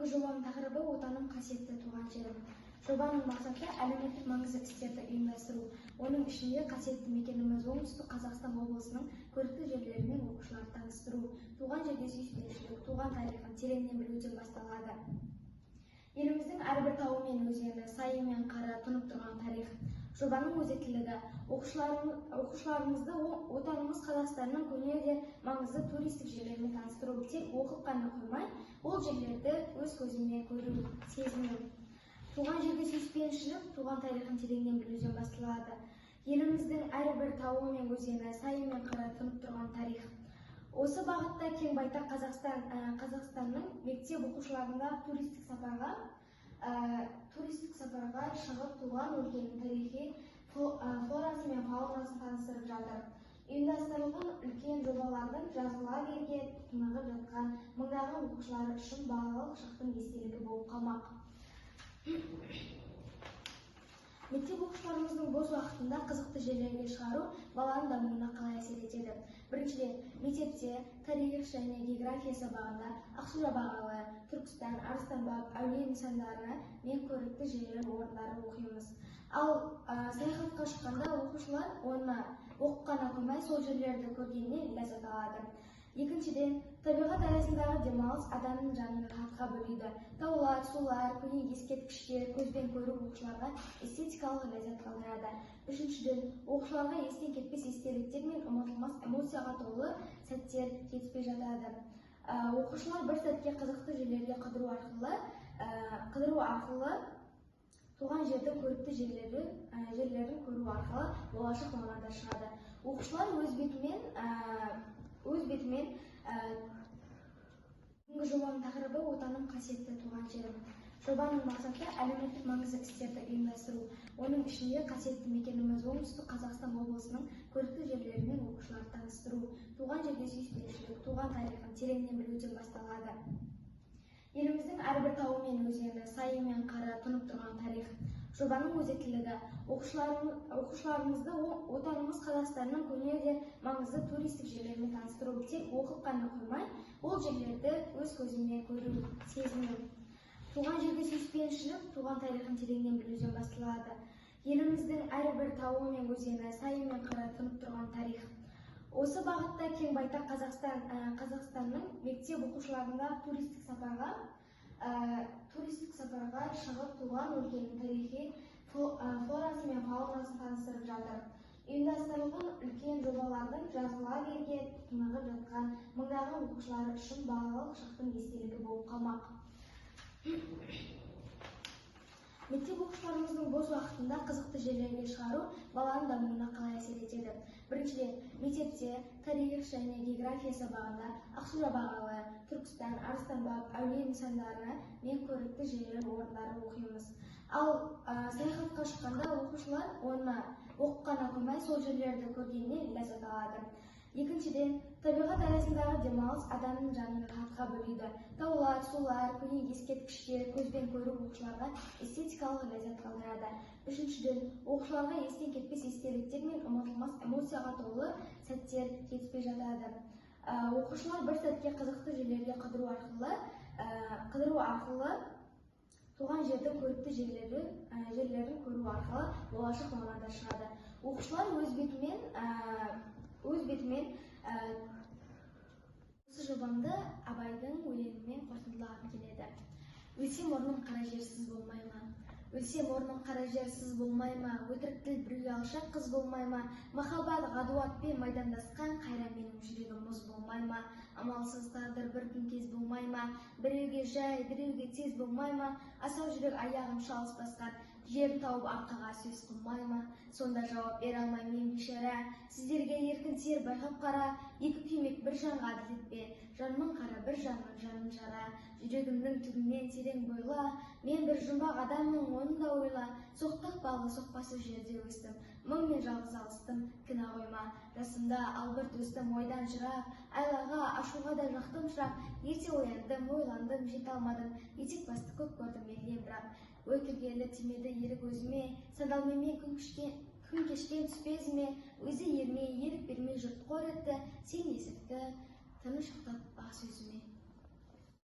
Бүгінгі жобаның тақырыбы «Отаным қасиетті туған жерім». Жобаның мақсаты әлеуметтік маңызды істерді ұйымдастыру. Оның ішінде қасиетті мекеніміз оңтүстік Қазақстан облысының көрікті жерлерімен оқушыларды таныстыру. Туған жерге сүйіспеншілік, туған тарихын тереңнен білуден басталады. Еліміздің әрбір тауы мен өзені, сайы мен қары тұнып тұрған тарих. Жобаның өзектілігі оқушыларымызды отанымыз Қазақстанның көне де маңызды туристік жерлерімен таныстыру. Тек оқып қана қоймай, ол жерлерді өз көзімен көру, сезіну. Туған жерге сүйіспеншілік, туған тарихын тереңнен білуден басталады. Еліміздің әрбір тауы мен өзені, сайы мен қары тұнып тұрған тарих. Осы бағытта кең байтақ Қазақстанның мектеп оқушыларында туристік сапарға шығып туған өлкенің тарихи флорасы мен фаунасын таныстырып жатыр. Ұйымдастырылған үлкен жобалардың жазғы лагерьге тынығып жатқан мыңдаған оқушылар үшін балалық шақтың естелігі болып қалмақ. Мектеп оқушыларымыздың бос уақытында қызықты жерлерге шығару баланың дамуына қалай әсер етеді? Біріншіден, мектепте тарих және география сабағында Ақсу-Жабағылы, Түркістан, Арыстан-Баб, әулие нысандары мен көрікті жерлер орындары оқимыз. Ал саяхатқа шыққанда оқушылар оны оқып қана қоймай, сол жерлерді көргеннен ләззат алады. Екіншіден, табиғат аясындағы демалыс адамның жанын рахатқа бөлейді. Таулар, сулар, көне ескерткіштер көзбен көру оқушыларға эстетикалық ләззат қалдырады. Үшіншіден, оқушыларға естен кетпес естеліктер мен ұмытылмас эмоцияға толы сәттер жетіспей жатады. Оқушылар бір сәтке қызықты жерлерге қыдыру арқылы туған жердің көрікті жерлерін көру арқылы болашақ мамандар шығады. Оқушылар өз бетімен бүгінгі жобаның тақырыбы «Отаным қасиетті туған жерім». Жобаның мақсаты әлеуметтік маңызды істерді ұйымдастыру. Оның ішінде қасиетті мекеніміз оңтүстік Қазақстан облысының көрікті жерлерімен оқушыларды таныстыру. Туған жерге сүйіспеншілік, туған тарихын тереңнен білуден басталады. Еліміздің әрбір тауы мен өзені, сайы мен қары тұнып тұрған тарих. Жобаның өзектілігі оқушыларымызды отанымыз Қазақстанның көне де маңызды туристік жерлерімен таныстыру. Тек оқып қана қоймай, ол жерлерді өз көзімен көру, сезіну. Туған жерге сүйіспеншілік, туған тарихын тереңнен білуден басталады. Еліміздің әрбір тауы мен өзені, сайы мен қары тұнып тұрған тарих. Осы бағытта кең байтақ Қазақстанның мектеп оқушыларында туристік сапарға шығып туған өлкенің тарихи флорасы мен фаунасын таныстырып жатыр. Ұйымдастырылған үлкен жобалардың жазғы лагерьге тынығып жатқан мыңдаған оқушылар үшін балалық шақтың естелігі болып қалмақ. Мектеп оқушыларымыздың бос уақытында қызықты жерлерге шығару баланың дамуына қалай әсер етеді? Біріншіден, мектепте тарих және география сабағында Ақсу-Жабағылы, Түркістан, Арыстан-Баб, әулие нысандары мен көрікті жерлер орындары оқимыз. Ал саяхатқа шыққанда оқушылар оны оқып қана қоймай, сол жерлерді көргеннен ләззат алады. Екіншіден, табиғат аясындағы демалыс адамның жанын рахатқа бөлейді. Таулар, сулар, көне ескерткіштер көзбен көру оқушыларға эстетикалық ләззат қалдырады. Үшіншіден, оқушыларға естен кетпес естеліктер мен ұмытылмас эмоцияға толы сәттер жетіспей жатады. Оқушылар бір сәтке қызықты жерлерге қыдыру арқылы туған жердің көрікті жерлерін көру арқылы болашақ мамандар шығады. Оқушылар өз бетімен осы жобамды Абайдың өлеңімен қорытындылағым келеді. Өлсем орным қара жерсіз болмай ма? Өлсем орным қара жерсіз болмай ма? Өтірік тіл біреуге алшақ қыз болмай ма? Махаббат ғадуатпен майдандасқан қайран менің жүрегім мұз болмай ма? Амалсыз тағдыр бір күн кез болмай ма? Біреуге жай, біреуге тез болмай ма? Асау жүрек аяғым шалыс басқан жер тауып арқаға сөз қылмай ма? Сонда жауап бере алмай мен бейшара. Сіздерге еркін сер байқап қара. Екі күймек бір жанға әділетпе. Жанның қара бір жанның жанын жара. Жүрегімнің түбінен терең бойла. Мен бір жұмбақ адамның оны да ойла. Соқтық балы соқпасы жерде өстім. Мың мен жалғыз алыстым, кінә қойма. Жасымда албырт өстім ойдан жырақ. Айлаға, ашуға да жақтым шырақ. Ерте ояндым, ойландым, жете алмадым. Етек басты көп көрдім елден бірақ. Ой кіргелі тимеді ерік өзіме. Сандалмеме күн кешкен түспезіме. Өзі ермей, ерік бермей жұрт қор етті. Сен есікті тыныш ұқтап бас өзіме.